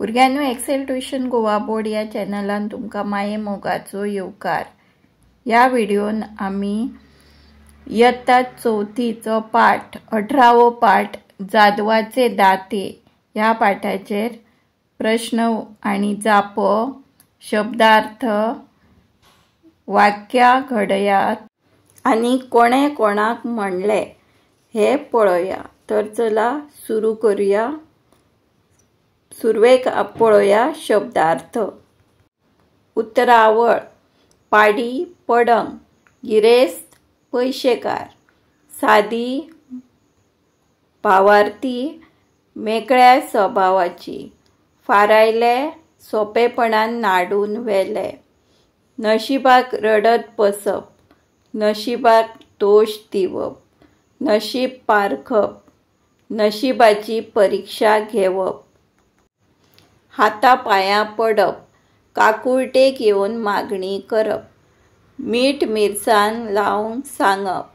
भुरग्यांनो, Excel tuition Goa board या चॅनलान तुमकां माये मोगाचो येवकार। ह्या व्हिडिओन आमी इयत्ता चौथीचो पाठ 18वो पाठ जादवाचे दाते ह्या पाठाचेर प्रश्न आणि जापो, शब्दार्थ, वाक्या घडयात आणि कोणे कोणाक म्हणले हे पळोवया। तर चला सुरू करूया। सुरवेक पळोवया शब्दार्थ। उतरावळ, पाडी, पडंग, गिरेस्त, पैशेकार, सादी, भावार्थी, मेकळ्या स्वभावाची, फारायले, सोपेपणान नाडून व्हेले, नशिबाक रडत बसप, नशिबाक दोश दिवप, नशीब पारखप, नशिबाची परीक्षा घेवप, हाता पायां पडप, काकुळटेक येवन मागणी करप, मीठ मिरसांग लावंक सांगप,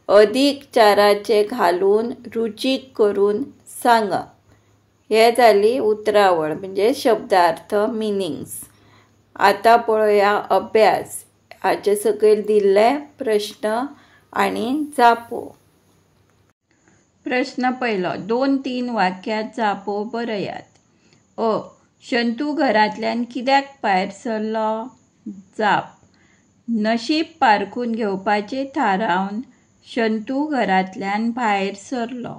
अदीक चाराचे घालून रुचीक करून सांगप। हे जाली उतरावळ म्हणजे शब्दार्थ मिनिंग्स। आता पळोवया अभ्यास। हाचे सकयल दिल्ले प्रश्न आणि जापो। प्रश्न पयलो, 2-3 वाक्यात जापो बरयात। शंतू घरांतल्यान कित्याक भायर सरलो? जाप: नशीब पारखून घेवपाचे थारावन शंतू घरांतल्यान भायर सरलो।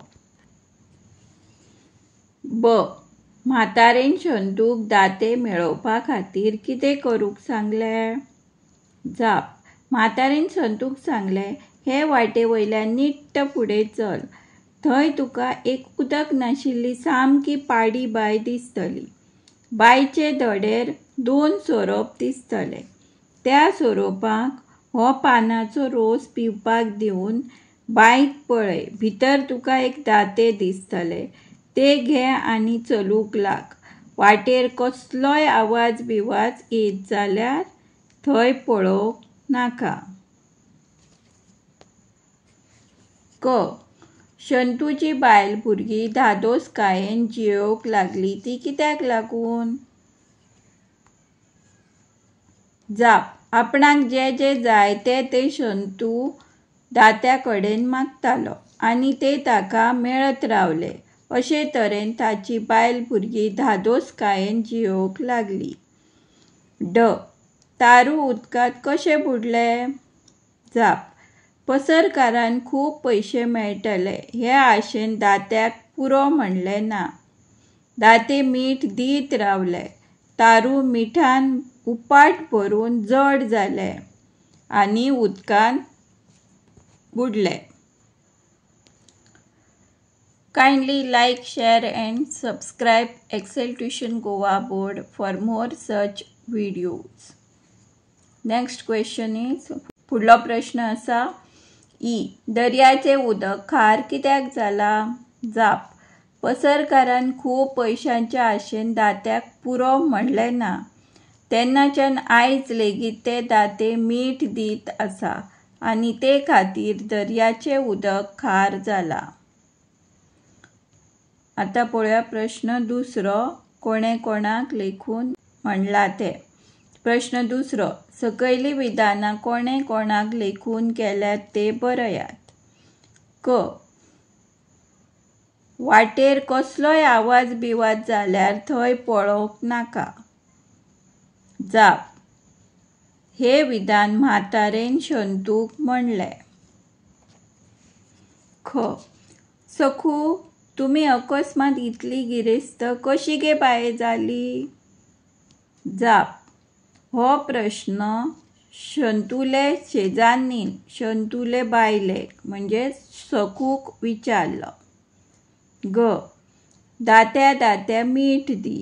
म्हातारेन शंतूक दाते मेळोवपा खातीर कितें करूंक सांगले? जाप: म्हातारेन शंतूक सांगले, हे वाटे वयल्यान निट्ट फुडें चल, थंय तुका एक उदक नाशिल्ली सामकी पाडी बांय दिसतली। बांयचे धडेर 2 सोरोप दिसतले। त्या सोरोपाक हो पानाचो रोस पिवपाक दिवन बांयक पळय, भितर तुका एक दाते दिसतले, ते घे आनी चलूंक लाग। वाटेर कसलोय आवाज बिवाज येत जाल्यार थंय पळोवंक नाका। शंतूची बायल भुरगी धादोसकायेन जियेवंक लागली ती कित्याक लागून? जाप: आपणाक जे जाय ते शंतू दात्या कडेन मागतालो आनी ते ताका मेळत रावले। अशे तरेन ताची बायल भुरगी धादोसकायेन जियेवंक लागली। तारू उदकांत कशे बुडले? जाप: पसरकारान खूब पयशे मेळटले हे आशेन दात्याक पुरो म्हणले ना। दाते मीठ दीत रावले, तारू मिठान उपाट भरून जड जाले आनी उदकांत बुडले। Kindly like, share and subscribe Excel Tuition Goa board for more such videos. Next question is, पुढलो प्रश्न असा, दर्याचे उदक खार कित्याक जाला? जाप: पसरकारान खूब पयशांच्या आशेन दात्याक पुरो म्हणले ना। तेन्नाच्यान आयज लेगीत ते दाते मीठ दीत आसा आनी ते खातीर दर्याचे उदक खार जाला। आता पळोवया प्रश्न दुसरो, कोणे कोणाक लेखून म्हणला ते। प्रश्न दुसरो, सकयली विधानां कोणे कोणाक लेखून केल्यात ते बरयात। वाटेर कसलोय आवाज बिवाज जाल्यार थंय पळोवंक नाका। जाप: हे विधान म्हातारेन शंतूक म्हणले। सखू, तुमी अकस्मात इतली गिरेस्त कशी गे बाये जाली? जाप: हो प्रश्न शंतूले शेजान्नीन शंतूले बायलेक म्हणजे सखूक विचारलो। दात्या मीठ दी।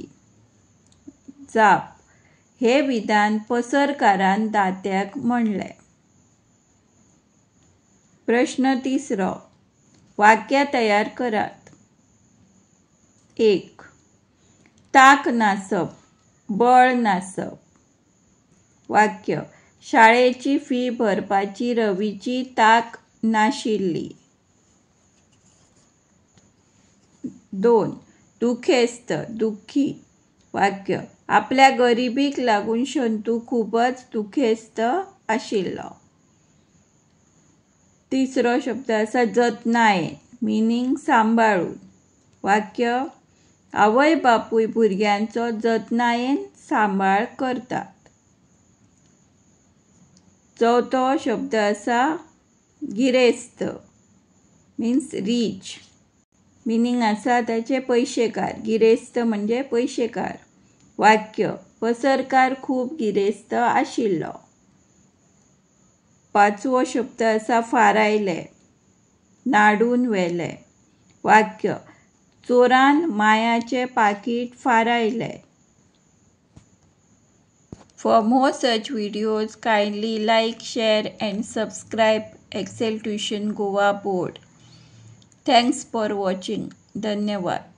जाप: हे विधान पसरकारान दात्याक म्हणले। प्रश्न तिसरो, वाक्य तयार करात। 1. ताक नासप, बळ नासप। वाक्य: शाळेची फी भरपाची रवीची ताक नाशिल्ली। 2. दुखेस्त, दुःखी। वाक्य आपल्या गरिबीक लागून शंतू खूपच दुखेस्त आशिल्लो. तिसरो शब्द आसा जतनायेन, मिनींग सांबाळून. वाक्य आवय बापूय भुरग्यांचो जतनायेन सांबाळ करतात. चौथो शब्द आसा गिरेस्त, मीन्स रीच. मिनींग आसा ताचे पैशेकार. गिरेस्त म्हणजे पैशेकार. वाक्य पसरकार खूप गिरेस्त आशिल्लो. पाचवो शब्द आसा फारायले, नाडून व्हेले. वाक्य चोरान मायाचे पाकीट फारायले. For more such videos, kindly like, share and subscribe Excel Tuition Goa board. Thanks for watching. धन्यवाद.